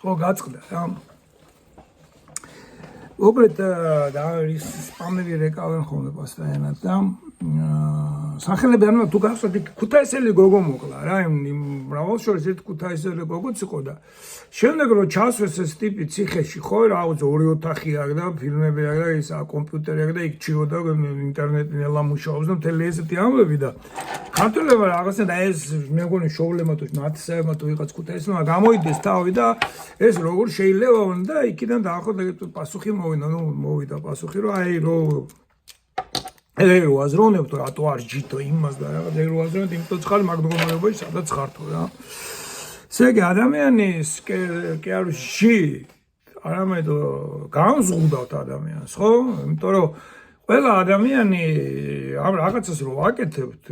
ხო გაწყდა რა უბრალოდ და ის სპამერი რეკავენ ხოლმე პასტაენად და სახელები ანუ თუ გახსოვთ ქუთაისელი გოგო მოკლა რა იმ მრავალ შორის ერთ ქუთაისელი გოგოც იყო და შემდეგ რომ ჩასვეს ეს ტიპი ციხეში ხო რაღაც ორი ოთახი აქვს და ფილმები აქვს და ის კომპიუტერი აქვს და იქ ჩიოდა ინტერნეტი ნელა მუშაობს და მთელი ესეთი ამბები და ქართველებმა რაღაცა და ეს მე მგონი შოულემა თუ ნათესავებმა თუ ვიღაც ქუთაისელმა გამოიდეს თავი და ეს როგორ შეიძლება და იქიდან დაახოთ პასუხი მოვიდა პასუხი რომ აი რომ ელე რო აზროვნებთ რატო არ ჯითო იმას და რაღაც ელე რო აზროვნებთ იმიტომ ხარ მაგ მდგომარეობაში სადაც ხართო რა ესე იგი ადამიანის კი არ ჟი არამედ განზღუდავთ ადამიანს ხო იმიტომ რომ ყველა ადამიანი ამ რაღაცას რო ვაკეთებთ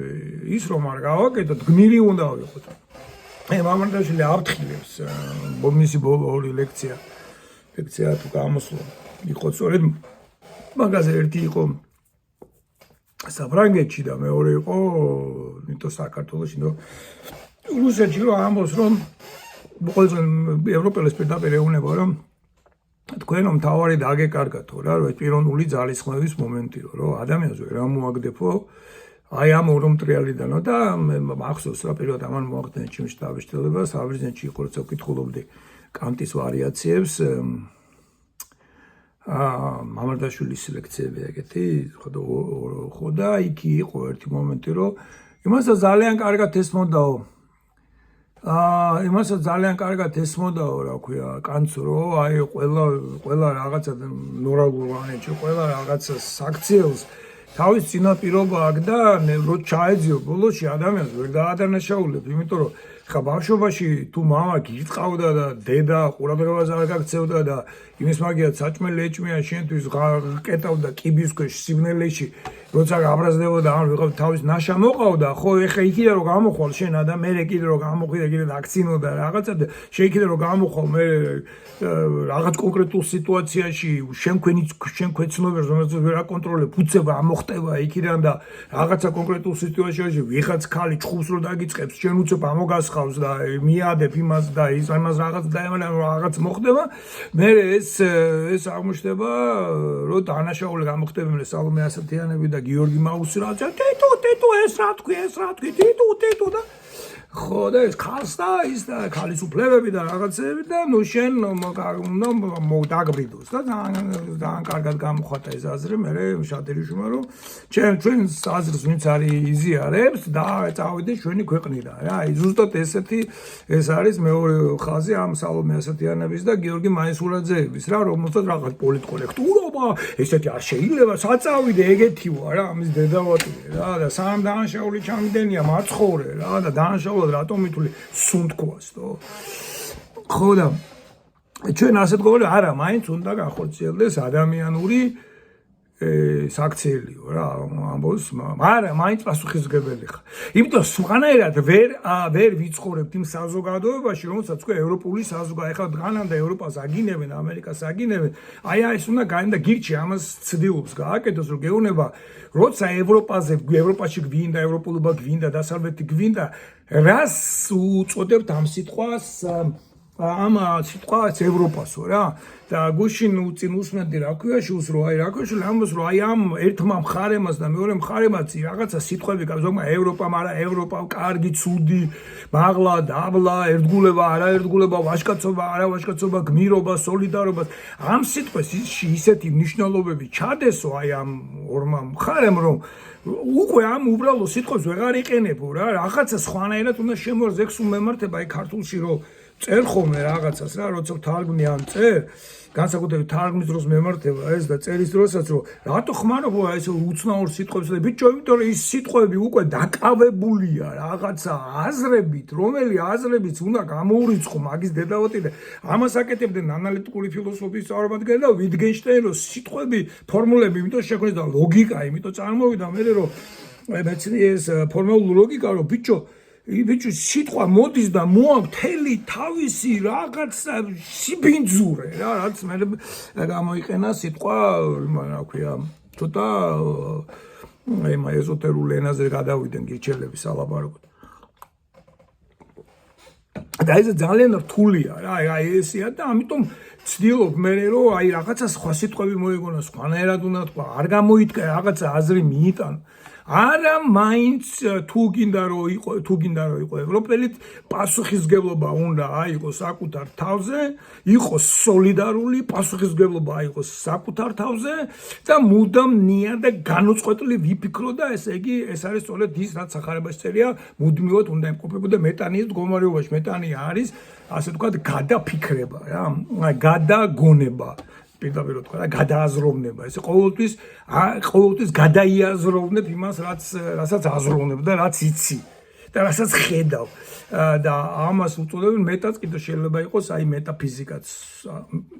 ის რომ არ გავაკეთოთ გმირი უნდა ვიყოთ მამონტაშვილი აფრთხილებს მისი ბოლო ორი ლექცია თუ გამოსვლა იყო სწორედ მაგაზე ერთი იყო საფრანგეთში და მეორე იყო ნიტო საქართველოში და რუსეთში რომ ამბობს რომ ყველაზე ევროპელებს პირდაპირ ეუბნება რომ თქვენ მთავარი დაგეკარგათო რა რომ პიროვნული ძალისხმევის მომენტიო რომ ადამიანს ვერ ამოაგდებო აი ამ ორომტრიალიდანო და მახსოვს რა პირველად ამან მოახდინა ჩემ შტაბის შეტევა საბერძნეთში იყო როცა ვკითხულობდი კანტის ვარიაციებს მამონტაშვილის ლექციები ეგეთი ხო და იქ იყო ერთი მომენტი რომ იმასაც ძალიან კარგად ესმოდაო იმასაც ძალიან კარგად ესმოდაო რა ქვია კანცო რომ აი ყველა რაღაცა ნორმალურ ვარიანტში ყველა რაღაცა საქციელს თავის წინაპირობა აქვს და რო ჩაეძიო ბოლოში ადამიანს ვერ დაადანაშაულებ იმიტომ რომ ხა ბავშვობაში თუ მამა გიწყავდა და დედა ყურადღებას არ გაქცევდა და იმის მაგიათ საჭმელი ეჭმია შენთვის კეტავდა კიბის ქვეშ სიბნელეში როცა გაბრაზდებოდა ან ვიღებ თავის ნაშა მოყავდა ხო ეხა იქიდან რომ გამოხვალ შენ და მე კიდე რომ გამოხვიდა კიდე აქცინოდა რაღაცა და შეიძლება რომ გამოხვალ მე რაღაც კონკრეტულ სიტუაციაში შენ ქვეცნობებს რომელსაც ვერ აკონტროლებ უცებ ამოხტება იქიდან და რაღაცა კონკრეტულ სიტუაციაში ვიღაც ხალი ჭხუბს რო დაგიწყებს შენ უცებ ამოგასხავს და მიადებ იმას და იმას რაღაც და რაღაც მოხდება მე ეს აღმოჩნდება რომ დანაშაული გამოხდებიან სალომე ასათიანები და გიორგი მაუსრაძე ტეტო ეს რა თქვი ტეტო და ხო და ეს ხალს და ის და ხალის უფლებები და რაღაცები და ნუ შენ მოდაგბრიდოს და ძალიან კარგად გამოხატა ეს აზრი მე შადერიშვილმა რომ ჩვენს აზრს ვინც არის იზიარებს და წავიდეს ჩვენი ქვეყნიდან რა აი ზუსტად ესეთი ეს არის მეორე ხაზი ამ სალომე ასათიანების და გიორგი მაისურაძეების რა რომელსაც რაღაც პოლიტკორექტურობა ესეთი არ შეიძლება საწავიდე ეგეთიო რა ამის დედავატია რა და სამ დანაშაული ჩამიდენია მაცხოვრე რა და დანაშაული რატომ მithული სუნთქვას თო ხო და ჩვენ ასე გქონდა არა მაინც უნდა განხორციელდეს ადამიანური საქციელიო რა ამბობს არა მაინც პასუხისმგებელი ხარ იმიტომ სხვანაირად ვერ ვიცხოვრებთ იმ საზოგადოებაში რომელსაც თქვენ ევროპული საზოგადოება ეხლა განანდა ევროპას აგინებენ ამერიკას აგინებენ აი ეს უნდა გაინდა გირჩი ამას ცდილობს გააკეთოს რომ გეუბნება როცა ევროპაში გვინდა ევროპულობა გვინდა დასავლეთი გვინდა რას უწოდებთ ამ სიტყვას ამ სიტყვას ევროპასო რა და გუშინ უწინ უსმენდი რა ქვია შულს რო აი რა ქვია ამბობს რომ აი ამ ერთმა მხარემას და მეორე მხარემაც რაღაცა სიტყვები გაზოგმა ევროპა მაგრამ ევროპა კარგი ცუდი მაღლა დაბლა ერთგულება არაერთგულება ვაჟკაცობა არავაჟკაცობა გმირობა სოლიდარობა ამ სიტყვის ისეთი მნიშვნელობები ჩადესო აი ამ ორმა მხარემ რომ უკვე ამ უბრალო სიტყვებს ვეღარ იყენებო რა რაღაცა სხვანაირად უნდა შემორძექს უმემართება აი ქართულში რომ წერ ხოლმე რაღაცას რა როცა თარგმნი ან წერ განსაკუთრებით თარგმნის დროს მემართება ეს და წერის დროსაც რომ რატო ხმარობო ეს უცნაურ სიტყვებს და ბიჭო იმიტომ რომ ის სიტყვები უკვე დაკავებულია რაღაცა აზრებით რომელი აზრებიც უნდა გამოურიცხო მაგის დედავატი და ამას აკეთებდნენ ანალიტიკური ფილოსოფიის წარმომადგენლები და ვიტგენშტაინი რომ სიტყვები ფორმულები იმიტომ შექმნეს და ლოგიკა იმიტომ წარმოვიდა მე რომ მეცნიერის ფორმალური ლოგიკა რომ ბიჭო სიტყვა მოდის და მოამთელი თავისი რაღაცა სიბინძურე რა რაც მე გამოიყენა სიტყვა რა ქვია ცოტა აი ეზოტერულ ენაზე გადავიდნენ გირჩელების ალაპარაკოდ და ეს ძალიან რთულია რა, ესეა და ამიტომ ცდილობ მე რომ აი რაღაცა სხვა სიტყვები მოიგონა, სხვანაირად უნდა თქვა, არ გამოიტკე რაღაცა აზრი მიიტანო. არა მაინც თუ გინდა რომ იყო ევროპელით პასუხისგებლობა უნდა აიღოს საკუთარ თავზე, იყოს სოლიდარული პასუხისგებლობა აიღოს საკუთარ თავზე და მუდამ ნიარ და განუწყვეტლი ვიფიქრო და ესე იგი ეს არის სწორედ ის რაც სახარებაში წერია, მუდმივად უნდა იმყოფებოდა მეტანიის მდგომარეობაში. მეტანია არის ასე ვთქვათ გადაფიქრება რა, გადაგონება. პირდაპირ თქვა რა გადააზროვნება ეს ყოველთვის გადაიაზროვნებ იმას რასაც აზროვნებ და რაც იცი და რასაც ხედავ და ამას უწოდებენ მეტაც კიდე შეიძლება იყოს აი მეტაფიზიკაც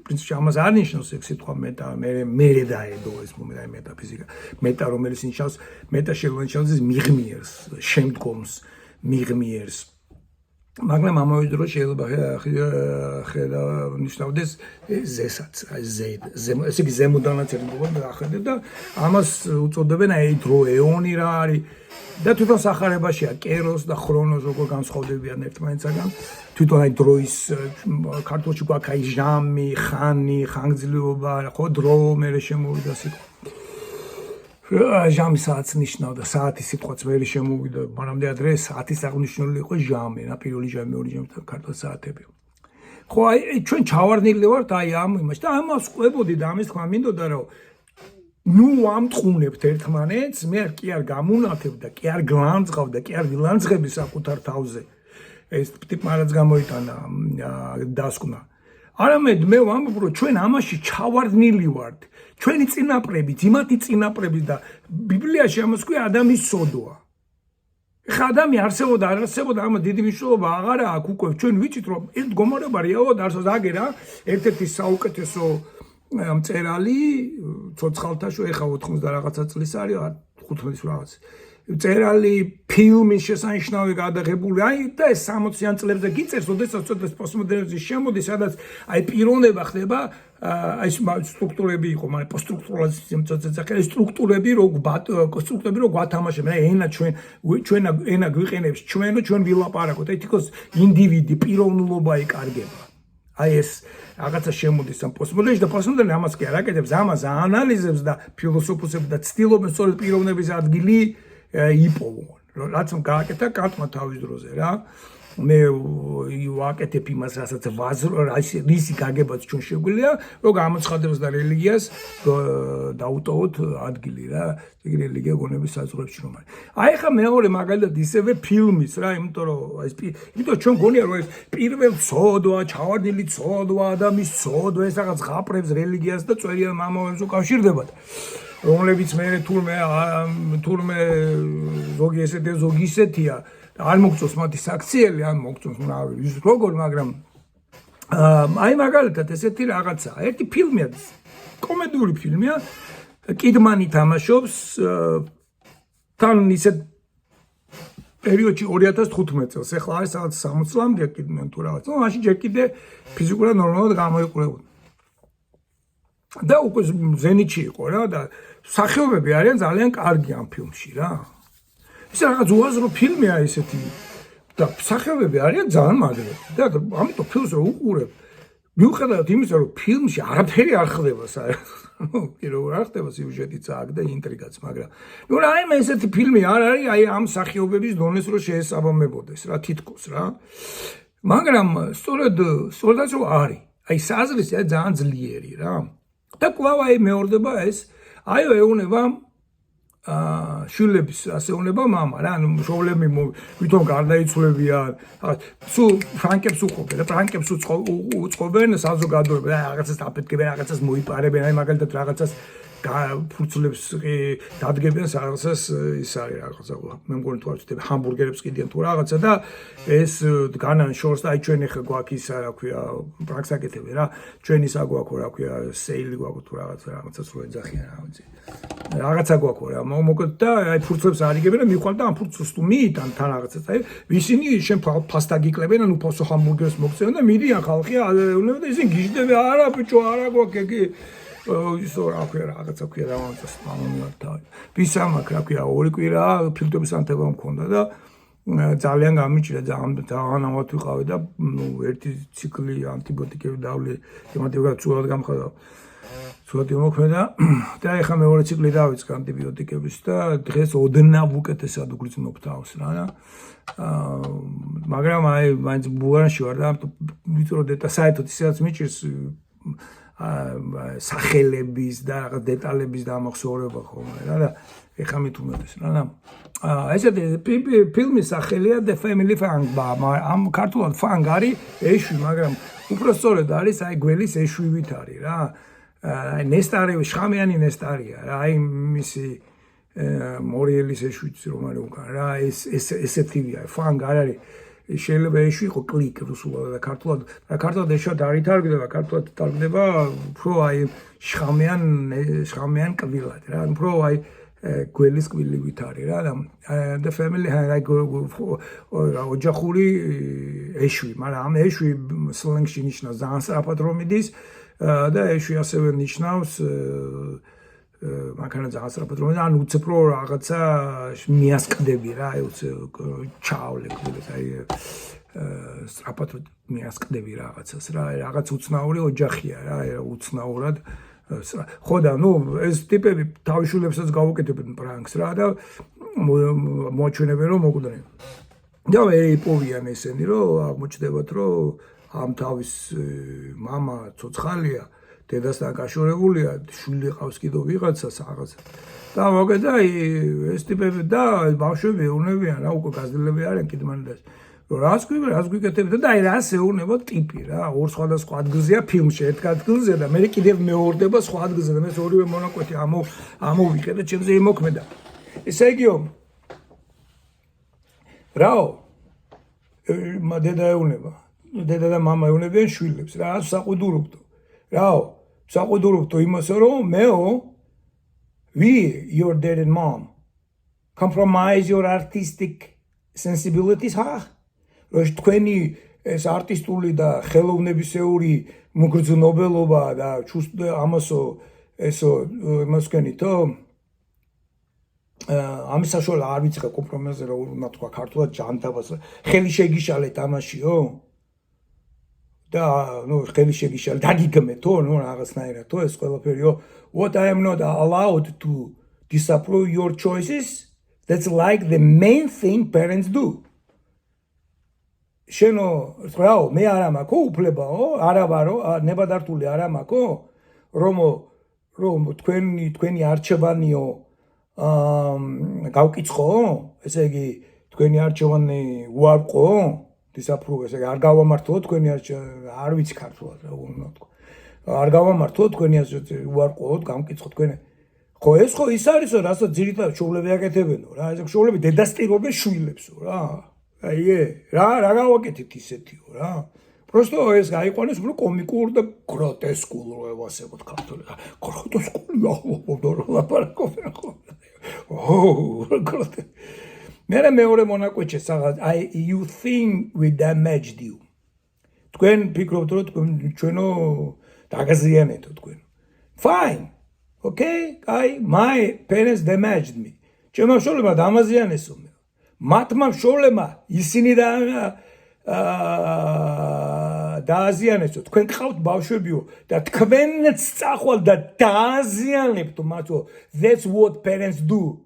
პრინციპში ამას არ ნიშნავს ეს სიტყვა მეტა მე დაედო ეს მომენტ აი მეტაფიზიკა მეტა რომელიც ნიშნავს მეტა შეგვენჩავს მიღმიერს შემდგომს მიღმიერს მაგრამ ამავე დროს შეიძლება ხედა ნიშნავდეს ზესაც აი ესე იგი ზემოდანაც ერთობად ახედე და ამას უწოდებენ აი დრო ეონი რა არის და თვითონ სახარებაშია კეროს და ხრონოს როგორ განსხვავდებიან ერთმანეთსაგან თვითონ აი დროის ქართულში გვაქვს აი ჟამი ხანი ხანგრძლივობა ხო დრო მე შემოვიდა სიტყვა ჟამი საათს ნიშნავდა საათის სიტყვაც ვერ შემოვიდა მანამდე ადრე საათის აღნიშნული იყო ჟამი რა პირველი ჟამი მეორე ჟამი ქართულ საათები ხო აი ჩვენ ჩავარდნილი ვართ აი ამ იმაში და ამას ყვებოდი და ამის თქმა მინდოდა რომ ნუ ამტყუნებთ ერთმანეთს მე კი არ გამუნათებ და კი არ გლანძღავ და კი არ ვილანძღები საკუთარ თავზე ეს ტიპმა რაც გამოიტანა დასკვნა არამედ მე ვამბობ რომ ჩვენ ამაში ჩავარდნილი ვართ ჩვენი წინაპრებით, იმათი წინაპრებით და ბიბლიაში ამას ქვია ადამიანის სოდოა. ხა ადამიანი არსებობდა, არ არსებობდა, ამ დიდი მნიშვნელობა აღარ აქვს უკვე ჩვენ ვიცით რომ ეს მდგომარეობა რეალურად არსებობს აგერა ერთ-ერთი საუკეთესო მწერალი ცოცხალთაშო ეხა 80 და რაღაცა წლის არის 15 რაღაც წერალი ფილმის შესანიშნავი გადაღებული აი და ეს 60-იან წლებზე გიწერს, ოდესაც ცოტა პოსტმოდერნიზმის შემოდის, სადაც აი პიროვნება ხდება აი სტრუქტურები იყო, მაგრამ პოსტსტრუქტურალიზმი წაწეწახე სტრუქტურები რო გვათამაშებენ, აი ენა ჩვენ ენა გვიყენებს ჩვენ ვილაპარაკოთ, აი თქოს ინდივიდი პიროვნულობა იკარგება. აი ეს რაღაცა შემოდის ამ პოსტმოდერნიზმში და პოსტმოდერნიზმი ამას კი არ აკეთებს, ამას აანალიზებს და ფილოსოფოსები და ცდილობენ სწორედ პიროვნების ადგილი იპოვონ, რაც გააკეთა კანტმა თავის დროზე რა. მე ვაკეთებ იმას, რასაც რისი გაგებაც ჩვენ შეგვიძლია, რომ გამოცხადებს და რელიგიას დაუტოვოთ ადგილი რა. იგი რელიგია გონების საზღვრებში რომ არის. აი ხა მეორე მაგალითად ისევე ფილმის რა, იმიტომ რომ იმიტომ ჩვენ გონია რომ ეს პირველ ცოდვა, ჩავარდნილი ცოდვა, ადამიანის ცოდვა, ეს რაღაც ღაპრებს რელიგიას და წვერიან მამაებს უკავშირდებათ. რომლებიც მე თურმე ზოგი ესეთი ზოგი ისეთია არ მოგწონს მათი საქციელი ან მოგწონს ის როგორ მაგრამ აი მაგალითად ესეთი რაღაცა ერთი ფილმია კომედიური ფილმია კიდმანი თამაშობს თან ისეთ პერიოდში 2015 წელს ეხლა არის რაღაც 60 წლამდე კიდმანი თუ რაღაც ნუ მაშინ ჯერ კიდე ფიზიკურად ნორმალურად გამოიყურებოდა და უკვე ზენიტში იყო რა და სახეობები არიან ძალიან კარგი ამ ფილმში რა. ეს რაღაც უაზრო ფილმია ესეთი და სახეობები არიან ძალიან მაგრები და ამიტომ ფილმს რო უყურებ მიუხედავად იმისა რომ ფილმში არაფერი არ ხდება საერთოდ კი რო არ ხდება სიუჟეტიც აქ და ინტრიგაც მაგრამ ნუ რა აი ესეთი ფილმი არ არის აი ამ სახეობების დონეს რო შეესაბამებოდეს რა თითქოს რა მაგრამ სწორედაც რო არის აი საზრისი ძალიან ძლიერი რა და კვლავ აი მეორდება ეს აი ეუნება შვილების ასეუნება მამა რა ანუ შოვლები ვითომ გარდაიცვლებიან სულ ფრანკებს უყობენ და ფრანკებს უწყობენ საზოგადოება და რაღაცას აფეთქებენ რაღაცას მოიპარებენ აი მაგალითად რაღაცას ფურცლებს დადგებიან რაღაცას ის არის რაღაცა მე მგონი თუ არ ვცდები ჰამბურგერებს კიდიან თუ რაღაცა და ეს განან შორს და აი ჩვენ ახლა გვაქვს ის რა ქვია პრაქს აკეთებენ რა ჩვენ ისა გვაქვს რა ქვია სეილი გვაქვს თუ რაღაცას რო ეძახიან რა ვიცი რაღაცა გვაქვს რა მოკლედ და აი ფურცლებს არიგებენ და მიხვალ და ამ ფურცლს თუ მიიტან თან რაღაცას აი ისინი შენ ფასტა გიკლებენ ან უფასო ჰამბურგერს მოგწევენ და მიდიან ხალხი აეუნება და ისინი გიჟდება არა ბიჭო არა გვაქვს ეგ ისო რა ქვია რაღაცა ქვია დავამწეს მამონიართავი ვისამაკ რა ქვია ორი კვირა ფილტვების ანთება მქონდა და ძალიან გამიჭირა ძალიან ამათ ვიყავი და ერთი ციკლი ანტიბიოტიკები დავლი ემატებად ცუდად გამხდარა ცუდად მოქმედა და ეხლა მეორე ციკლი დავიწყე ანტიბიოტიკების და დღეს ოდნავ უკეთესად უგრძნობ თავს რა მაგრამ აი მაინც ბულანში ვარ და ვიწროდე და საერთოდ ისაც მიჭირს სახელების და რაღაც დეტალების დამახსოვრება ხოლმე რა და ეხლა მithumetes რა და ესეთი ფილმის სახელია The Family Fang ამ ქართულად ფანგ არის ეშვი მაგრამ უფრო სწორედ არის აი გველის ეშვივით არის რა აი ნესტარი შხამიანი ნესტარია რა აი მისი მორიელის ეშვიც რომ არის უკან რა ესეთივია ფანგ არ არის შეიძლება ეშვი იყო კლიკ რუსულად და ქართულად ეშვა არ ითარგმნება ქართულად თარგმნება უფრო აი შხამიან კბილად რა უფრო აი გველის კბილივით არის რა და The Family აი ოჯახური ეშვი მაგრამ ამ ეშვი სლენგში ნიშნავს ძალიან სწრაფად რომ მიდის და ეშვი ასევე ნიშნავს მანქანა ძალიან სწრაფად რომ ან უცებრო რაღაცა მიასკდები რა აი ჩავლე გულებს აი სწრაფად მიასკდები რაღაცას რა რაღაც უცნაური ოჯახია რა უცნაურად ხო და ნუ ეს ტიპები თავისუფლებსაც გავუკეთებენ პრანკს რა და მოაჩვენებენ რომ მოკვდნენ და ეიპოვიან ესენი რომ აღმოჩნდებათ რომ ამ თავის მამა ცოცხალია დედასთან გაშორებულია შვილი ყავს კიდევ ვიღაცას რაღაცა და მოგედა ეს ტიპები და ბავშვები ეუნებიან რა უკვე გაზრდილები არიან კიდმანდას რას გვიკეთებთ და აი რას ეუნება ტიპი რა ორ სხვადასხვა ადგილზეა ფილმში ერთ ადგილზე და მე კიდევ მეორდება სხვა ადგილზე და მე ორივე მონაკვეთი ამოვიყე და ჩემზე იმოქმედა ესე იგიო რაო დედა ეუნება დედა და მამა ეუნებიან შვილებს რა საყუდურობდო რაო საყუდურობდო იმასო რომ მეო your dad and mom compromise your artistic sensibilities რომ თქვენი ეს არტისტული და ხელოვნებისეული მოგრძნობელობა და ამასო ესო იმასკენითო ამის საშუალო არ ვიცი კომპრომისზე რა უნდა თქვა ქართულად ჯანდაბას ხელი შეგიშალეთ ამაშიო და ნუ ხელი შეგიშალეთ დაგიგმეთო ნუ რაღაცნაირადო ეს ყველაფერიო what I am not allowed to disapprove your choices that's like the main thing parents do შენო რაო მე არა მაქვს უფლებაო არა ვარო ნებადართული არა მაქვს რომ თქვენი არჩევანიო გავკიცხო ესე იგი თქვენი არჩევანი უარყო disapprove ესე იგი არ გავამართლო თქვენი არ ვიცი ქართულად რა უნდა თქვა არ გავამართლო თქვენი უარყოთ გამკიცხო თქვენი ხო ეს ხო ის არისო რასაც ძირითადად შოულები აკეთებენო რა ეს შოულები დედასტირობენ შვილებსო რა აი რა გავაკეთეთ ისეთიო რა просто ეს გაიყვანეს უფრო კომიკურ და გროტესკულ რო ევასებოთ ქართულად გროტესკული ახლა რა ლაპარაკობენ ხო გროტე მე მეორე მონაკვეთში საღად you think we damaged you თქვენ ფიქრობთ რომ თქვენ ჩვენო დაგაზიანეთო თქვენ fine okay my parents damaged me ჩემო შოლებმა დამაზიანესო მე მათმა შოლებმა ისინი დააზიანესო თქვენ ყავთ ბავშვებიო და თქვენც წახვალ და დააზიანებთ მათო that's what parents do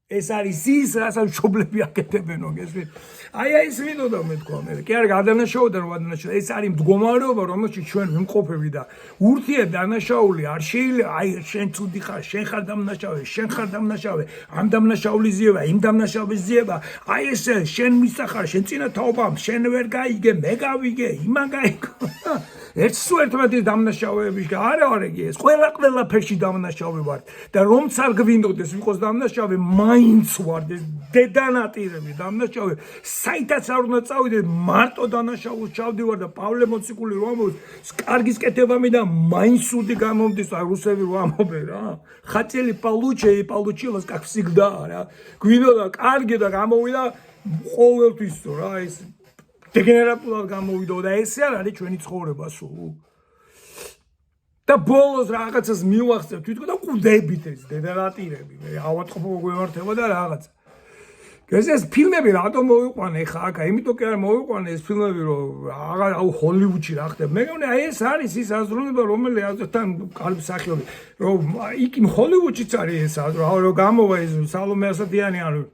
ეს არის ის რასაც მშობლები აკეთებენო გესმით აი ეს ვინოდა მე თქვა მე კი არ გადანაშაულდა რომ ადანაშაული ეს არის მდგომარეობა რომელშიც ჩვენ ვიმყოფები და ურთიერთ დანაშაული არ შეიძლება აი შენ ცუდი ხარ შენ ხარ დამნაშავე ამ დამნაშაულის ზიება იმ დამნაშაულის ზიება აი ეს შენ მისახარ შენ წინა თაობამ შენ ვერ გაიგე მე გავიგე იმან გაიგო ერთს ერთმანეთის დამნაშავეები არა ეს ყველაფერში დამნაშავე ვარ და რომც არ გვინდოდეს ვიყოს დამნაშავე მაინც ვარ დედანატირები დამნაშავე საითაც არ უნდა წავიდე მარტო დანაშაულს ჩავდივარ და პავლე მოციქული რო ამბობს კარგის კეთებამი და მაინც სუდი გამომდის რუსები რო ამბობენ რა ხაწელი получилось как всегда რა გვინდოდა კარგი და გამოვიდა ყოველთვის რა ეს დეგენერატულად გამოვიდა და ესე არ არის ჩვენი ცხოვრება სულ და ბოლოს რაღაცას მივახცევ თვითონ და კვდებით ეს დედანატირები მე ავატყოფო გვემართება და რაღაცა ეს ფილმები რატომ მოვიყვანე ხა აქ იმიტომ კი არ მოვიყვანე ეს ფილმები რომ აღარ ჰოლივუდში რა ხდება მე მგონი აი ეს არის ის აზროვნება რომელიც თან კარგი მსახიობი რომ იქ ჰოლივუდშიც არის ეს აზროვნება რომ გამოვა ეს სალომე ასათიანი არის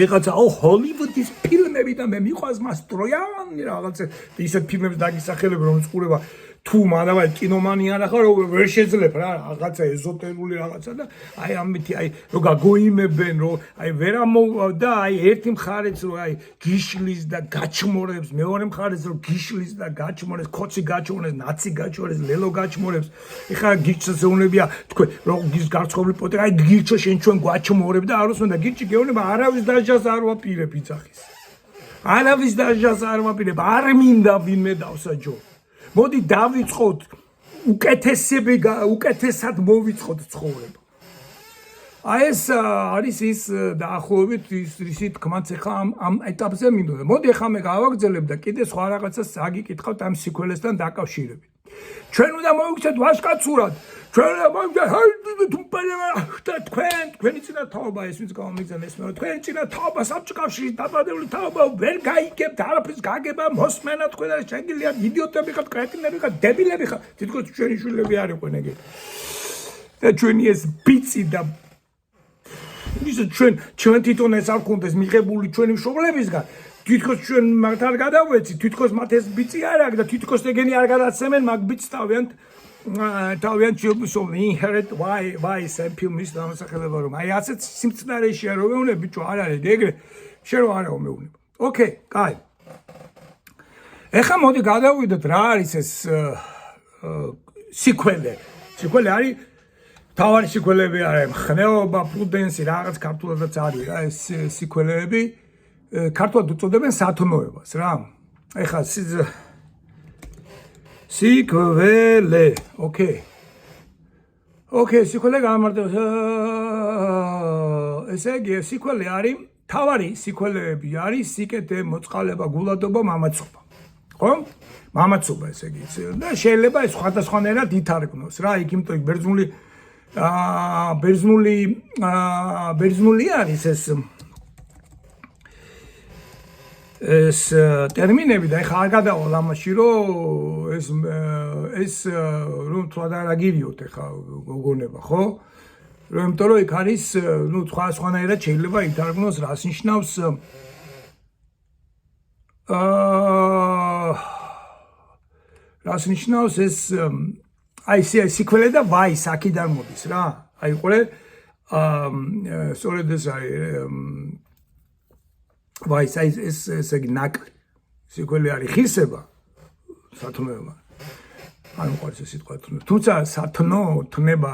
ვიღაცა ჰოლივუდის ფილმები და მე მიყვარს მას ტროიანი რაღაცა ისეთ ფილმებს დაგისახელებ რომ წყურება თუ მანავე კინომანი არა ხარ რომ ვერ შეძლებ რა რაღაცა ეზოტერული რაღაცა და აი ამითი აი რო გაგოიმებენ რომ აი ვერა და აი ერთი მხარეც რომ აი გიშლის და გაჩმორებს მეორე მხარეც რომ გიშლის და გაჩმორებს კოცი გაჩმორებს ნაცი გაჩმორებს ლელო გაჩმორებს ეხლა გიჩს უნებია თქვენ რომ გის გარცხობილი პოტე აი გიჩო შენ ჩვენ გვაჩმორებ და არ უსმენ და გიჩი გეუბნება არავის დაჟას არ ვაპირებ იცახის არავის დაჟას არ ვაპირებ არ მინდა ვინმე დავსაჯო მოდი დავიწყოთ უკეთესად მოვიწყოთ ცხოვრება. აი ეს არის ის დაახლოებით ისეთი თქმაც ახლა ამ ეტაპზე მინდოდა. მოდი ახლა მე გავაგრძელებ და კიდე სხვა რაღაცას აგიკითხავთ ამ სიკველესთან დაკავშირებით. ჩვენ უნდა მოვიქცეთ ვაჟკაცურად. ჩვენ უნდა მოვიქცეთ თქვენი წინა თაობა ეს ვინც გამომიგზავნა ეს მე თქვენი წინა თაობა საბჭოებში დაბადებული თაობა ვერ გაიგებთ არაფერს გაგება მოსმენა თქვენ და შეგიძლიათ იდიოტები ხართ კრეტინები ხართ დებილები ხართ თითქოს ჩვენი შვილები არ იყვნენ ეგ და ჩვენი ეს ბიცი და ის ჩვენ თვითონ ეს არ გქონდეს მიღებული ჩვენი მშობლებისგან თითქოს ჩვენ მათ არ გადავეცით თითქოს მათ ეს ბიცი არ აქვს და თითქოს ეგენი არ გადაცემენ მაგ ბიცს თავიანთ შვილებისով inherit why some ფილმის დამსახელება რომ აი ასეთ სიმწნარეშია რომ მეუნე ბიჭო არ არის ეგრე შენ რო არა მეუნე ოკეი კაი ეხლა მოდი გადავიდეთ რა არის ეს სიკველი არის თავარი სიკველები არის ხნეობა პრუდენსი რაღაც ქართულადაც არის რა ეს სიკველები ქართულად უწოდებენ სათნოებას რა ეხლა სიკველე ოკეი სიკველე გამარტებს ესე იგი სიკველე არის თავარი სიკველეები არის სიკეთე მოწყალება გულადობა მამაცობა ხო მამაცობა ესე იგი და შეიძლება ეს სხვადასხვანაირად ითარგმნოს რა იქ იმიტომ ბერძნული არის ეს ტერმინები და ეხლა არ გადავალ ამაში რომ ეს რომ თვად არ აგირიოთ ეხლა გოგონება ხო რომ იმიტომ რომ იქ არის ნუ სხვანაირად შეიძლება ითარგმნოს რას ნიშნავს რას ნიშნავს ეს აი სიკველე და ვაის აქედან მოდის რა აი ყოლე სწორედ ეს არის ვაის ეს იგი ნაკლი სიკველი არის ხისება სათნოება არ მოყარს ეს სიტყვა თუმცა სათნო თნება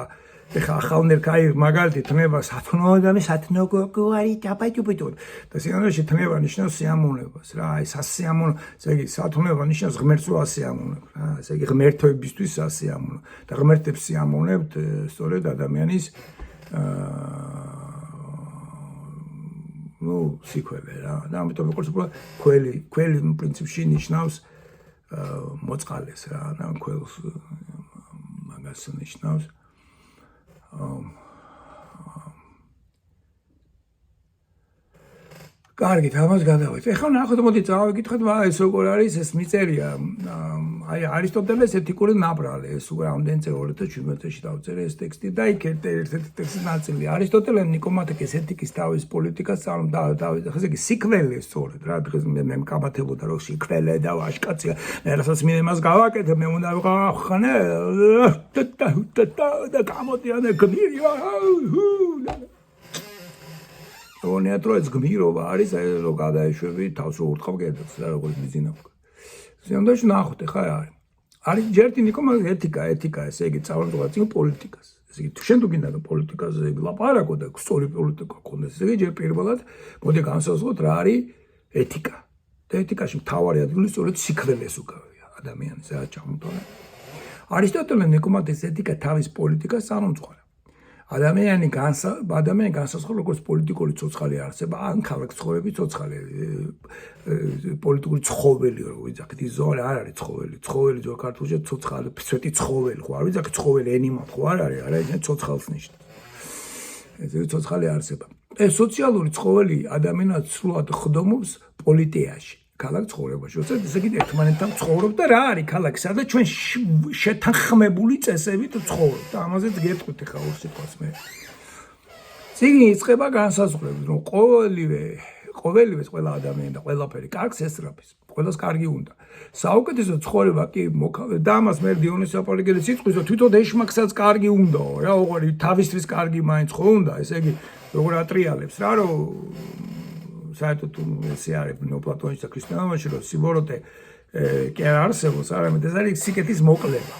ეხა ახალნერკაი მაგალითი თნება სათნო და მე სათნო გოარი დაბაჯუბიტო და სინამდვილეში თნება ნიშნავს სიამოვნებას რა აი სასიამოვნო ესე იგი სათნოება ნიშნავს ღმერთს რო ასიამოვნებ რა ესე იგი ღმერთებისთვის სასიამოვნო და ღმერთებს სიამოვნებთ სწორედ ადამიანის ну სიკველე რა და ამიტომ იყო ქველი პრინციპში ნიშნავს მოწყალეს რა და ქველს მაგას ნიშნავს კარგით ამას გადავიდეთ ეხლა ნახოთ მოდი წავიკითხოთ ეს როგორ არის ეს მიწერია აი არისტოტელეს ეთიკური ნაბრალი ეს უკვე ამდენ წელი 2017-ში დავწერე ეს ტექსტი და იქ ერთ-ერთი ტექსტის ნაწილი არისტოტელე ნიკომათეკეს ეთიკის თავის პოლიტიკას დავით ესე იგი სიკველი სწორედ რა დღეს მე მკაბათებოდა რომ სიკველი და ვაჟკაცია რასაც მე მას გავაკეთებ მე უნდა ვიყავ და გამოდიან გმირი რონიათ რომ ეს გმირობა არის აი რომ გადაეშვები თავს რო ურტყავ კედელს რა როგორც მიზინავ სიამდვილეში ნახოთ ეხა არის ჯერტი ნიკომას ეთიკა ესე იგი წავლა წინ პოლიტიკას ესე იგი შენ თუ გინდა პოლიტიკაზე ლაპარაკო და სწორი პოლიტიკა გქონდეს ესე იგი ჯერ პირველად მოდი განსაზღვროთ რა არის ეთიკა და ეთიკაში მთავარი ადგილი სწორედ სიკვდილეს უკავია ადამიანის რა ჩამოთვალე არისტოტელე ნიკომათეს ეთიკა თავის პოლიტიკას წარმოუწყვალა ადამიანი განსაზღვრა როგორც პოლიტიკური ცოცხალი არსება ან ქალაქ ცხოვრების ცოცხალი პოლიტიკური ცხოველი რო ვიძახით ის ზონა არ არის ცხოველი ზონა ქართულში ცოცხალი სვეტი ცხოველი ხო არ ვიძახით ცხოველი animal ხო არ არის არა ეს ცოცხალს ნიშნავს ეს ცოცხალი არსება ეს სოციალური ცხოველი ადამიანად სრულად ხდომობს პოლიტეაში, ქალაქ ცხოვრებაში. როცა ესე იგი ერთმანეთთან ცხოვრობ და რა არის ქალაქი, სადაც ჩვენ შეთანხმებული წესებით ცხოვრობ და ამაზეც გეტყვით ხა ორ სიტყვას მე. წიგნი იწყება განსაზღვრებით, რომ ყოველივე ყველა ადამიანი და ყველაფერი კარგს ესწრაფის. ყველას კარგი უნდა. საუკეთესო ცხოვრება კი და ამას მე დიონისე აპოლოგეტი სიტყვის და თვითონ ეშმაკსაც კარგი უნდაო რა, ოღონდ თავისთვის კარგი მაინც ხო უნდა, ესე იგი როგორ ატრიალებს რა, რომ საერთოდ ესე არის ნეოპლატონის და ქრისტიანობაში, რომ სიბოროტე კი არ არსებობს, არამედ ეს არის სიკეთის მოკლება.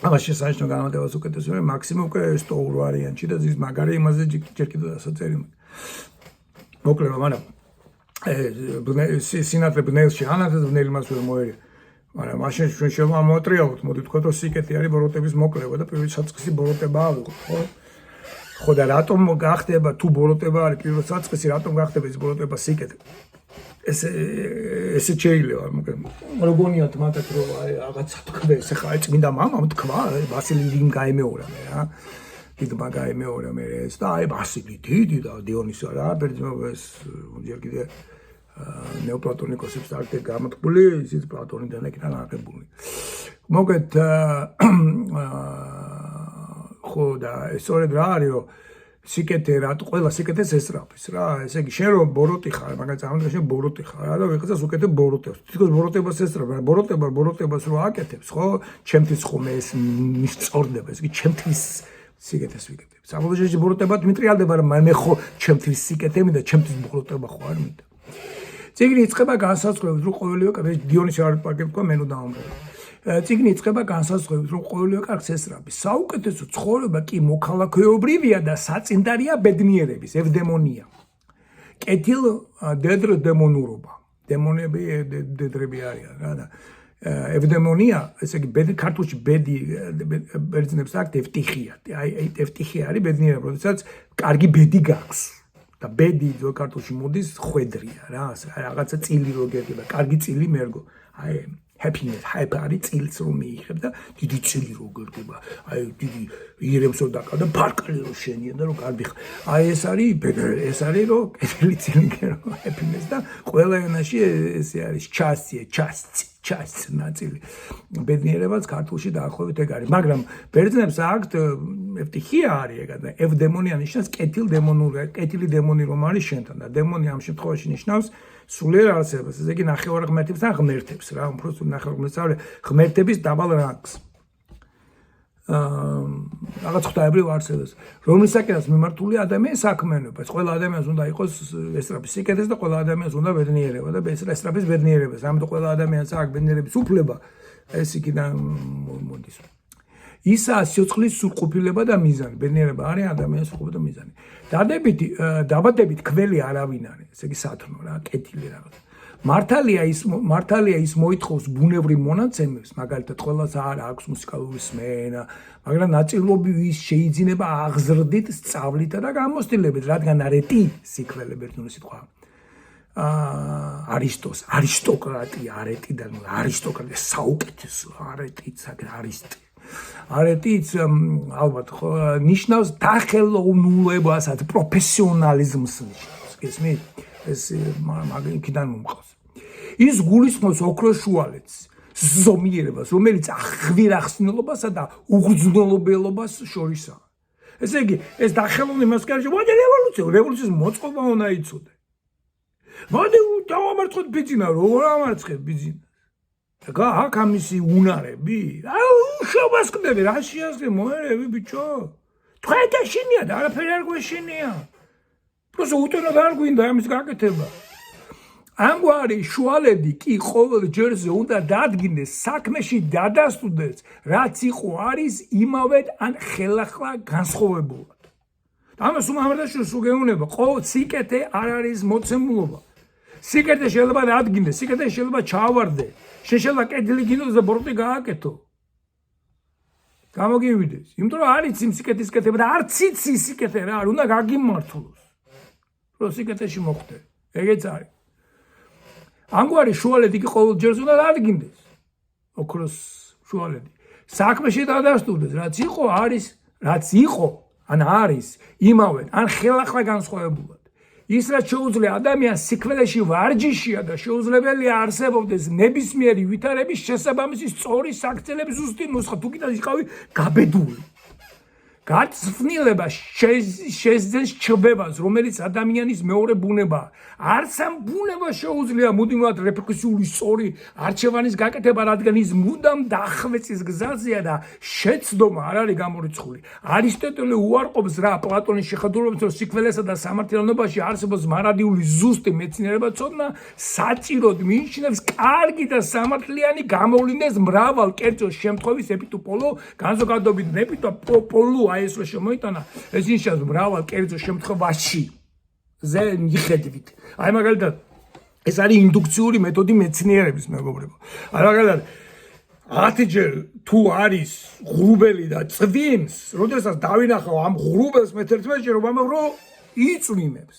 ამას შესანიშნავ განმარტებას უკეთეს მე მაქსიმუმ უკვე სტოურ ვარიანტში და ზის მაგარი იმაზე ჯერ კიდევ დასაწერი მოკლება, მაგრამ სინათლე ბნელში ანათებს ბნელი მას ვერ მოერია. მაგრამ მაშინ ჩვენ შემოამოატრიალოთ, მოდი ვთქვათ, რომ სიკეთი არის ბოროტების მოკლება და პირველი საწყისი ბოროტება ავიღოთ, ხო? ხო და რატომ გახდება თუ ბოროტება არის პირველი საწყისი, რატომ გახდება ეს ბოროტება სიკეთი? ესე შეიძლება, მოგონიათ მათაც რომ რაღაცა თქვეს, ხა წმინდა მამამ თქვა, ბასილი ლიმ გაემეორა მე რა. დიდმა გაემეორა მე ეს და აი ბასილი დიდი და დიონისე რა, ბერძნობას ჯერ კიდე ნეოპლატონიკოსებს არქე გამოთქმული, ისიც პლატონიდან ეკიდან აღებული. მოგეთ ხო და სწორედ რა არის რომ სიკეთე რატო ყველა სიკეთეს ესწრაფის რა, ესე იგი შენ რომ ბოროტი ხარ, მაგალითად წარმოიდგინე შენ ბოროტი ხარ რა და ვიღაცას უკეთებ ბოროტებს. თითქოს ბოროტებას ესწრაფ, ბოროტებას რო აკეთებს, ხო? ჩემთვის ხომ ეს მისწორდება, ესე იგი ჩემთვის სიკეთეს ვიკეთებ. საბოლოოში ბოროტება მიტრიალდება, რომ მე ხო ჩემთვის სიკეთე მინდა, ჩემთვის ბოროტება ხო არ მინდა. წიგნი იწყება განსაზღვრებით, რომ ყოველივე დიონისე არპაკებს თქვა მენუ დაამბრე. წიგნი იწყება განსაზღვრებით, რომ ყოველივე კარგს ესწრაფის. საუკეთესო ცხოვრება კი მოქალაქეობრივია და საწინდარია ბედნიერების, ევდემონია. კეთილ დედრ დემონურობა. დემონები დედრები არიან რა და ევდემონია, ესე იგი ბედი ქართულში ბედი ბერძნებს აქვს ევტიხია. აი ევტიხია არის ბედნიერება, როდესაც კარგი ბედი გაქვს. და ბედი ძველ ქართულში მოდის ხვედრია რა, რაღაცა წილი რო გერგება, კარგი წილი მერგო. აი happiness, არის წილს რომ მიიღებ და დიდი წილი რო გერგება. აი დიდი ირემს რო დაკავ და ფარკალი რო შენია და რო კარგი ხარ. აი ეს არის რომ კეთილი წილი გერო happiness და ყველა ენაში ესე არის ჩასცი ნაწილი. ბედნიერებაც ქართულში დაახლოებით ეგ არის, მაგრამ ბერძნებს აქვთ ევტიხია არის ეგ და ევდემონია ნიშნავს კეთილი დემონი რომ არის შენთან და დემონი ამ შემთხვევაში ნიშნავს სულიერ არსებას, ესე იგი ნახევარ ღმერთებს და ღმერთებს რა, უბრალოდ ნახევარ ღმერთს ღმერთების დაბალ რანგს. რაღაც ღვთაებრივ არსებას, რომლისაკენაც მიმართული ადამიანის საქმიანობა. ყველა ადამიანს უნდა იყოს ესწრაფის სიკეთეს და ყველა ადამიანს უნდა ბედნიერება და ესწრაფის ბედნიერებას. ამიტომ ყველა ადამიანს აქვს ბედნიერების უფლება. ეს იქიდან მოდის. ისაა სიცოცხლის სრულყოფილება და მიზანი. ბედნიერება არის ადამიანის სრულყოფილება და მიზანი. დაბადებით ქველი არავინ არის, ესე იგი სათნო რა, კეთილი რაღაც. მართალია ის მოითხოვს ბუნებრივ მონაცემებს, მაგალითად ყველას არ აქვს მუსიკალური სმენა, მაგრამ ნაწილობრივ ის შეიძლება აღზრდით სწავლით და გამოცდილებით, რადგან არეტი სიკველი ბერძნული სიტყვა. არისტოკრატია, არეტიდან არისტოკრატია საუკეთესო, არეტიც არისტი. არეტიც ალბათ ნიშნავს დახელოვნულებასაც, პროფესიონალიზმს ნიშნავს, გესმით? ეს მაგიდან მომყავს. ის გულისხმობს ოქროს შუალედს, ზომიერებას, რომელიც ღვირახსნელობასა და უგრძნობელობას შორისაა. ესე იგი, ეს დახელოვნი მასკარში, მოდი რევოლუციის მოწყობა უნდა იცოდე. მოდი დავამარცხოთ ბიძინა, როგორ ამარცხეთ ბიძინას? აქ ამისი უნარები? უშობას ხდები, რა შეასწრე მოერები ბიჭო? თქვენ შენია და არაფერი არ გვეშენია. просто უტენად არ გვინდა ამის გაკეთება. ამგვარი შუალედი კი ყოველ ჯერზე უნდა დადგინდეს საქმეში დადასტურდეს, რაც იყო არის იმავე ან ხელახლა განსხვავებულად. ამას უმამრდაშოს უგეუნება, ყოველ სიკეთე არ არის მოცემულობა. სიკეთე შეიძლება დადგინდეს, სიკეთე შეიძლება ჩავარდე. შეიძლება კეთილი გინდოს და ბოროტი გააკეთო. გამოგივიდეს, იმიტომ რომ არის იმ სიკეთის კეთება და არც იცი სიკეთე რა არის, უნდა გაგიმართლოს. რომ სიკეთეში მოხვდე. ეგეც არის. ამგვარი შუალედი კი ყოველ ჯერს უნდა დადგინდეს. ოქროს შუალედი. საქმეში დადასტურდეს, რაც იყო არის, რაც იყო, ან არის იმავე, ან ხელახლა განსხვავებულად. ის რაც შეუძლია ადამიანს სიკვდილში ვარჯიშია და შეუძლებელია არსებობდეს ნებისმიერი ვითარების შესაბამისი სწორი საქციელების ზუსტი ნუსხა. თუ კიდე იყავი გაბედული. გაწვნილება შეძენს ჩრბებას, რომელიც ადამიანის მეორე ბუნებაა. არც ამ ბუნებას შეუძლია მუდმივად რეპრესიული სწორი არჩევანის გაკეთება, რადგან ის მუდამ დახვეწის გზაზეა და შეცდომა არ არის გამორიცხული. არისტოტელე უარყოფს რა პლატონის შეხედულებას, რომ სიკვდილსა და სამართლიანობაში არსებობს მარადიული ზუსტი მეცნიერებაცოდნა, საჭიროდ მიიჩნევს კარგი და სამართლიანი გამოვლინდეს მრავალ კერძო შემთხვევის ეპიტოპოლო, განზოგადებით ეპიტოპოლო აი ეს რო შემოიტანა, ეს ნიშნავს მრავალ კერძო შემთხვევაში. ზე მიხედვით. აი მაგალითად ეს არის ინდუქციური მეთოდი მეცნიერების მეგობრებო. აი მაგალითად 10-ჯერ თუ არის ღრუბელი და წვიმს, როდესაც დავინახავ ამ ღრუბელს მე-11-ჯერ რომ იწვიმებს.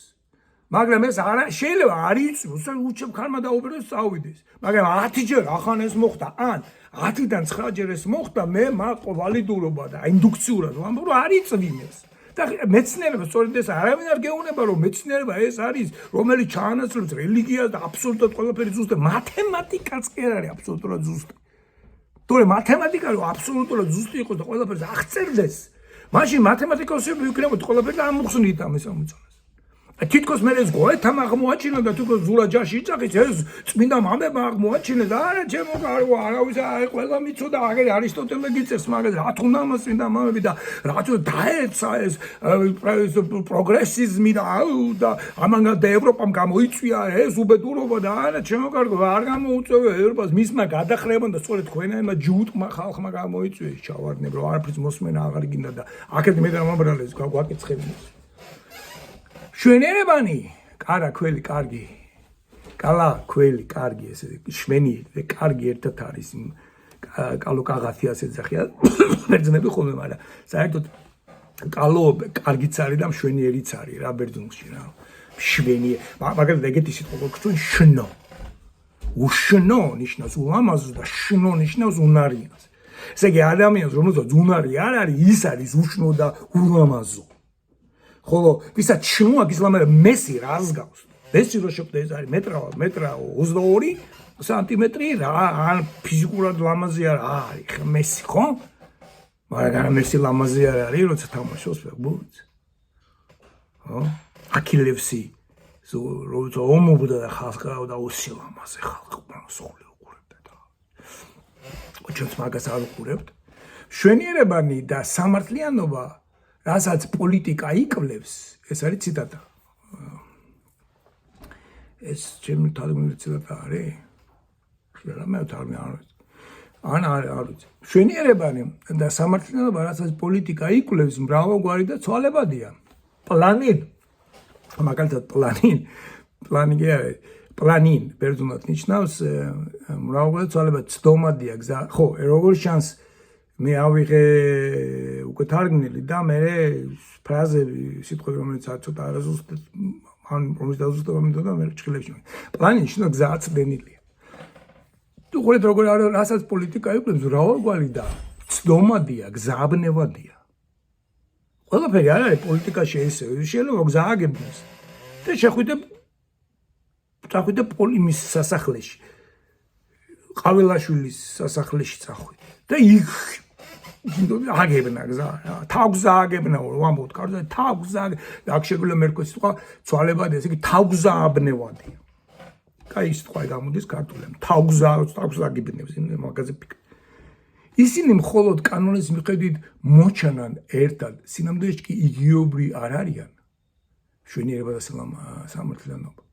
მაგრამ ეს შეიძლება არ იწვიმოს, უჩებ ხარმა დაუბრუნოს წავიდეს. მაგრამ 10-ჯერ ახან ეს მოხდა, ან 10-დან 9-ჯერ ეს მოხდა, მე მაყო ვალიდურობა და ინდუქციურად ვამბობ რომ არ იწვიმებს. და მეცნიერება სწორედ ეს არავინ არ გეუბნება რომ მეცნიერება ეს არის რომელიც ჩაანაცვლებს რელიგიას და აბსოლუტურად ყველაფერი ზუსტად მათემატიკაც კი არ არის აბსოლუტურად ზუსტი. თორე მათემატიკა რომ აბსოლუტურად ზუსტი იყოს და ყველაფერს აღწერდეს, მაშინ მათემატიკოსები იქნებოდა ყველაფერი და ამოხსნით ამის ამოწონას. თითქოს მე ეს გოეთამ აღმოაჩინა და თითქოს ზურა ჯაში იწახის ეს წმინდა მამებმა აღმოაჩინა და არა ჩემო კარგო არავის არ ყველა მიცოდა აგერ არისტოტელე გიწევს მაგას რა თქმა უნდა წმინდა მამები და რაც დაეცა ეს პროგრესიზმი და ამან და ევროპამ გამოიწვია ეს უბედურობა და არა ჩემო კარგო არ გამოუწევია ევროპას მისმა გადახრებან და სწორედ თქვენაებმა ჯუტმა ხალხმა გამოიწვია ჩავარდნებ რომ არაფრის მოსმენა აღარ გინდა და აქეთ მე დამაბრალეს გვაკეცხებინეს შვენიერებანი, კარა ქველი კარგი, კალა ქველი კარგი, ესე შვენიერი და კარგი ერთად არის კალო კაღათი ასე ძახია, ბერძნები ხოლმე, მაგრამ საერთოდ კალო კარგიც არის და მშვენიერიც არის რა ბერძნულში რა. შვენიერი, მაგალითად ეგეთი სიტყვა გვქცენ შნო. უშნო ნიშნავს ულამაზო და შნო ნიშნავს უნარიანს. ესე იგი ადამიანს რომელსაც უნარი არ არის, ის არის უშნო და ულამაზო. ხოლო ვისაც შნოა გიზლამერა მესი რას გავს? მესი რო შეკვდა ეს არის მეტრა 22 სანტიმეტრი რა ან ფიზიკურად ლამაზი არ არის მესი ხო? მაგრამ მესი ლამაზი არ არის როცა თამაშობს ბურთს. ხო? აქილევსი როცა ომობდა და ხალხავდა უსილამაზე ხალხი სულ უყურებდა და ოჩოც მაგას არ უყურებთ. შვენიერებანი და სამართლიანობა რასაც პოლიტიკა იკვლევს, ეს არის ციტატა. ეს ჩემი თარგმნილი ციტატა არის. შეიძლება მე თარგმნი არ ვიცი. ან არ ვიცი. შვენიერებანი და სამართლიანობა რასაც პოლიტიკა იკვლევს, მრავალგვარი და ცვალებადია. პლანინ. მაგალითად პლანი კი არის. პლანინ ბერძნულად ნიშნავს მრავალგვარი ცვალებადი, ცდომადია გზა. ხო, როგორ შანს მე ავიღე უკვე თარგმნილი და მე ფრაზები სიტყვები რომელიც არ ცოტა არაზუსტად ან რომელიც დაზუსტება მინდოდა მე ჭხილებში პლანი ნიშნავს გზა აწდენილია თუ ხოთ როგორ არის რასაც პოლიტიკა იკვლევს მრავალგვარი და ცდომადია გზაბნევადია ყველაფერი არ არის პოლიტიკაში ესე შეიძლება გზა აგებდეს და შეხვიდე პოლიმის სასახლეში ყაველაშვილის სასახლეში წახვიდე და იქ აგებნა გზა თავგზა აგებნა ვამბობთ კარგად თავგზა აქ შეგვიძლია მერკოს სიტყვა ცვალებადი ესე იგი თავგზა აბნევადია კაი სიტყვა გამოდის ქართულად თავგზა აგებნებს მაგაზე ფიქრ ისინი მხოლოდ კანონის მიხედვით მოჩანან ერთად სინამდვილეში კი იგივეობრი არ არიან შვენიერება და სამართლიანობა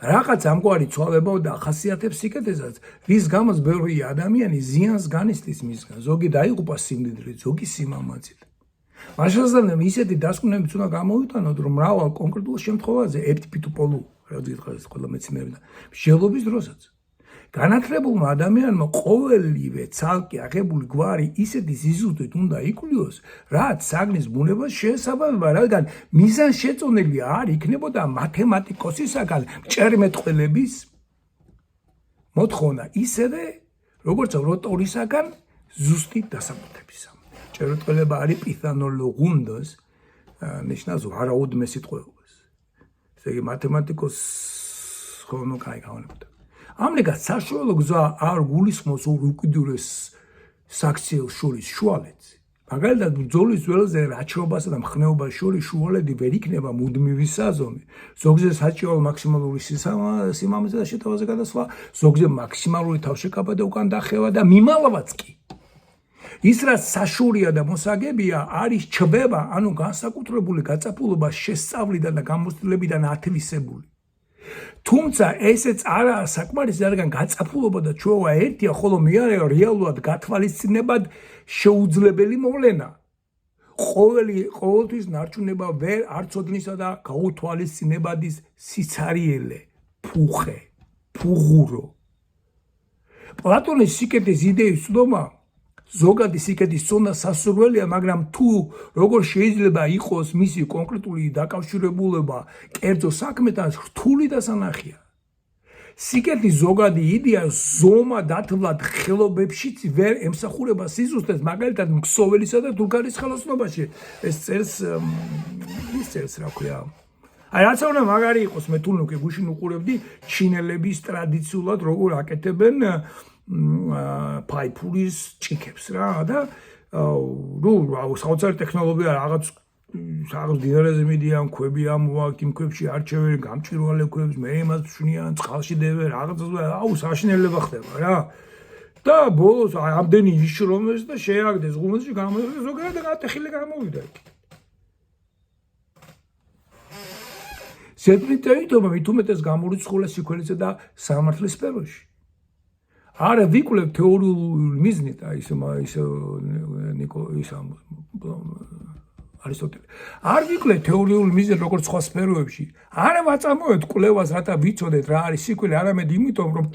რაღაც ამგვარი ცვალება და ახასიათებს სიკეთესაც, რის გამოც ბევრი ადამიანი ზიანს განიცდის მისგან, ზოგი დაიღუპა სიმდიდრით, ზოგი სიმამაცით. მაშასადამე ისეთი დასკვნებიც უნდა გამოვიტანოთ, რომ მრავალ კონკრეტულ შემთხვევაზე ეპიტოპოლო, რაც გითხარით ყველა მეცნიერებიდან, მსჯელობის დროსაც განათლებულმა ადამიანმა ყოველივე ცალკე აღებული გვარი ისეთი ზიზუთით უნდა იკვლიოს, რაც საგნის ბუნებას შეესაბამება, რადგან მიზანშეწონილი არ იქნებოდა მათემატიკოსისაგან მჭერმეტყველების მოთხოვნა ისევე, როგორც როტორისაგან ზუსტი დასამტვრებისა. ჭეროტყელება არის პითანოლოგუნდოს ნიშნავს ვარაუდმე სიტყვეობას. ესე იგი მათემატიკოს ხონო კაი გავანებდა. ამრიგად საშუალო გზა არ გულისხმობს ორ უკიდურეს საქციელ შორის შუალედს. მაგალითად ბრძოლის ველზე რაჭრობასა და მხნეობას შორის შუალედი ვერ იქნება მუდმივი საზომი. ზოგზე საჭირო მაქსიმალური სიმამრიზე და შეტევაზე გადასვლა, ზოგზე მაქსიმალური თავშეკავება და უკან დახევა და მიმალვაც კი. ის რაც საშურია და მოსაგებია არის ჩბება, ანუ განსაკუთრებული გაწაფულობა შესწავლიდან და გამოცდილებიდან ათვისებული. თუმცა ესეც არაა საკმარისი, რადგან გაწაფულობა და ჩვევა ერთია, ხოლო მე არა რეალურად გათვალისწინებად შეუძლებელი მოვლენა. ყოველთვის ნარჩუნება ვერ არცოდნისა და გაუთვალისწინებადის სიცარიელე, ფუხე, ფუღურო. პლატონის სიკეთის იდეის ცნობა ზოგადი სიკეთის ცოდნა სასურველია, მაგრამ თუ როგორ შეიძლება იყოს მისი კონკრეტული დაკავშირებულება კერძო საქმეთან, რთული დასანახია. სიკეთის ზოგადი იდეა ზომა დათვლად ხელობებშიც ვერ ემსახურება სიზუსტეს, მაგალითად ქსოველისა და თურქანის ხელოსნობაში. ეს წერს რა ქვია. აი რაც უნდა მაგარი იყოს, მე თუნუქი გუშინ უყურებდი ჩინელების ტრადიციულად როგორ აკეთებენ ფაიფურის ჭიქებს რა და საოცარი ტექნოლოგია რაღაც დინარაზე მიდიან ქვები ამოაქვთ იმ ქვებში არჩევენ გამჭვირვალე ქვებს მე იმას ვშვნიან წყალში დევენ რაღაც საშინელება ხდება რა და ბოლოს ამდენი იშრომეს და შეაგდეს ღუმელში გამოვიდა ზოგადად ატეხილი გამოვიდა სეტრიტეიტობა მithumetes გამორიცხულა სიკვდილისა და სამართლის სფეროში არა ვიკვლევ თეორიულ მიზნით აი ის არისტოტელე არ ვიკვლევ თეორიულ მიზნით როგორც სხვა სფეროებში არა ვაწამოეთ კვლევას რათა ვიცოდეთ რა არის სიკვდილი არამედ იმიტომ რომ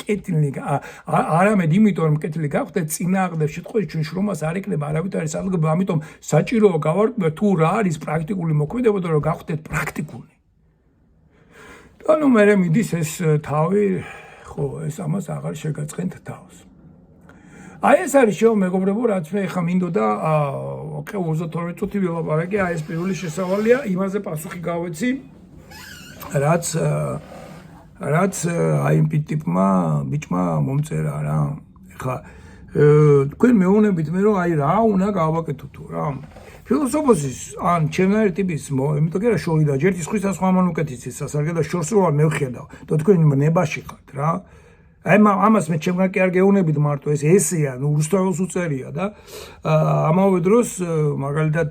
კეთილი გავხდეთ წინააღმდეგ შემთხვევაში ჩვენ შრომას არ ეკნება არავითარი სადგურა ამიტომ საჭიროა გავარკვიოთ თუ რა არის პრაქტიკული მოქმედება და რომ გავხდეთ პრაქტიკული ანუ მე მიდის ეს თავი ხო ეს ამას აღარ შეგაწყენთ თავს. აი ეს არის შევ მეგობრებო, რაც მე ხა მინდოდა 22 წუთი ვილაპარაკე, აი ეს პირველი შესავალია, იმაზე პასუხი გავეცი, რაც აი იმ ტიპმა ბიჭმა მომწერა რა. ხა თქვენ მეუბნებით მე რომ აი რა უნდა გავაკეთო თუ რა. ფილოსოფოსის ან ჩემნაირი ტიპის იმიტომ კი რა შორი და ჯერ ის ხვის სხვა მანუკეთის სასარგებლო და შორს რო არ მევხედავ და თქვენ ნებაში ხართ რა აი ამას მე ჩემგან კი არ გეუბნებით მარტო ეს ესეა ნუ რუსთაველს უწერია და ამავე დროს მაგალითად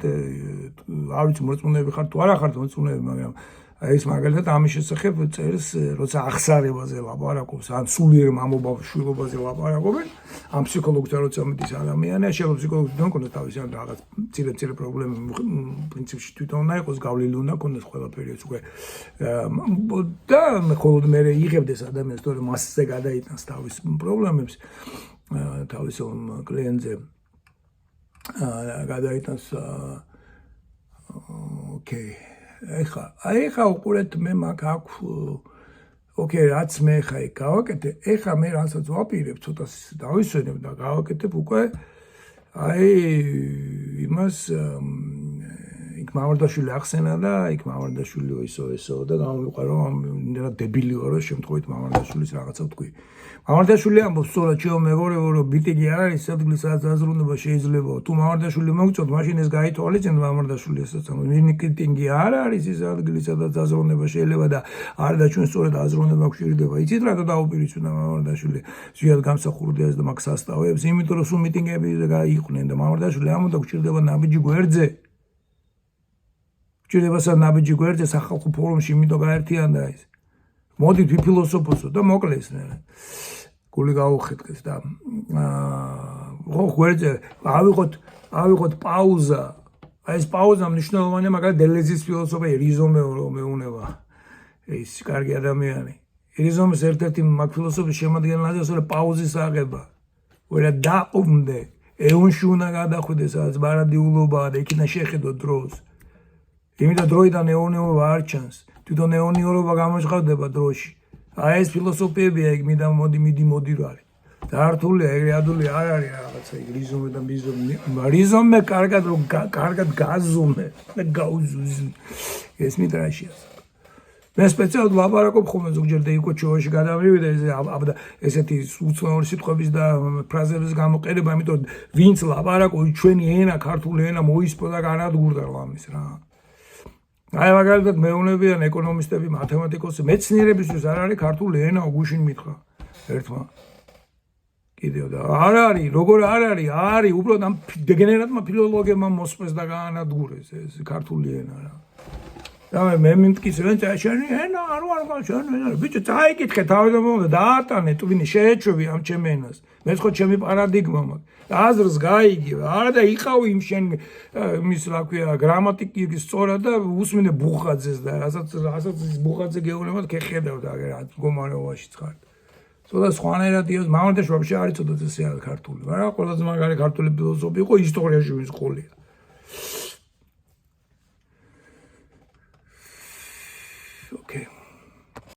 არ ვიცი მოწმუნეები ხართ თუ არა ხართ მოწმუნეები მაგრამ აი ეს მაგალითად ამის შესახებ წერს როცა ახსარებაზე ლაპარაკობს ან სულიერ მამობავშვილობაზე ლაპარაკობენ ამ ფსიქოლოგთან როცა მიდის ადამიანი შეიძლება ფსიქოლოგი არ კონდეს თავის ან რაღაც ცირე პრობლემა პრინციპში თვითონ უნდა იყოს გავლილი უნდა კონდეს ყველაფერი ეს უკვე და მხოლოდ მე იღებდეს ადამიანს თორე მასზე გადაიტანს თავის პრობლემებს თავის კლიენტზე გადაიტანს ოკეი ეხა უყურეთ მე მაგ აქვს ოკეი რაც მე ხა გავაკეთე ეხა მე რასაც ვაპირებ ცოტა დავისვენებ და გავაკეთებ უკვე აი იმას იქ მამარდაშვილი ახსენა და იქ მამარდაშვილი ესო და გამოვიყარო იმდენად დებილი ვარ რომ შემთხვევით მამარდაშვილის რაღაცა ვთქვი მამარდაშვილი ამბობს სწორად ჩემო მეგობრებო რომ ბიტიგი არ არის ადგილი სადაც აზროვნება შეიძლება თუ მამარდაშვილი მოგწოთ მაშინ ეს გაითვალისწინეთ მამარდაშვილი ესაც ნიკიტინგი არ არის ის ადგილი სადაც აზროვნება შეიძლება და არ და ჩვენ სწორად აზროვნება გვჭირდება იცით რა დაუპირისპირდა მამარდაშვილი ზიად გამსახურდიას და მაგ სასწავლებს იმიტომ რომ სულ მიტინგები გაიყვნენ და მამარდაშვილი ამოდა გვჭირდება ნაბიჯი გვერდზე გვჭირდება ნაბიჯი გვერდზე სახალხო ფორუმში იმიტომ გაერთიანდა ის მოდით ვიფილოსოფოსო და მოკლეს გული გაუხეთქეს და ხო გვერდზე ავიღოთ პაუზა აი ეს პაუზა მნიშვნელოვანია მაგალითად დელეზის ფილოსოფია რიზომე მეუნება ეს კარგი ადამიანი რიზომის ერთ-ერთი მაგ ფილოსოფიის შემადგენელი არის პაუზის აღება ვერა დაუმდე ეონში უნდა გადახვიდეს სადაც ბარადიულობაა და იქიდან შეხედო დროს იმიტომ დროიდან ეონეობა არ ჩანს თვითონ ეონიორობა გამოჟღავდება დროში. აი ეს ფილოსოფიებია იქ მიდი რა არის. დართულია ეგრე ადული არ არის რაღაცა რიზომე და მიზომე რიზომე კარგად რომ კარგად გაზომე და გაუზუზი ეს მიტრაშია მე სპეციალურად ლაპარაკობ ხოლმე ზოგჯერ დეიკოჩოვაში გადავივიდე ესეთი უცნაური სიტყვების და ფრაზების გამოყენება იმიტომ ვინც ლაპარაკობს ჩვენი ენა ქართული ენა მოისპო და განადგურდა ამის რა აი მაგალითად მეუნებიან ეკონომისტები მათემატიკოსები მეცნიერებისთვის არ არის ქართული ენა გუშინ მითხრა ერთმა კიდევ და არ არის როგორ არ არის უბრალოდ ამ დეგენერატმა ფილოლოგებმა მოსწეს და გაანადგურეს ეს ქართული ენა რა და მე მიმტკიცებენ წაშენი ენა არ ვარ გაშენი ბიჭო წაიკითხე თავიდან მომდა დაატანე ტვინი შეეჩვევი ამ ჩემ ენას მე ხო ჩემი პარადიგმა მაქვს აზრს გაიგივ არა და იყავი იმ შენ მის რა ქვია გრამატიკის სწორად და უსმინე ბუხაძეს და რასაც ბუხაძე გეუბნებოდ ქეხედავ და რა მდგომარეობაში ხარ ცოტა სხვანაირად იოს მამონტეში ვაფშე არის ცოტა წესი ქართული მაგრამ ყველაზე მაგარი ქართული ფილოსოფი იყო ისტორიაში ვისყოლია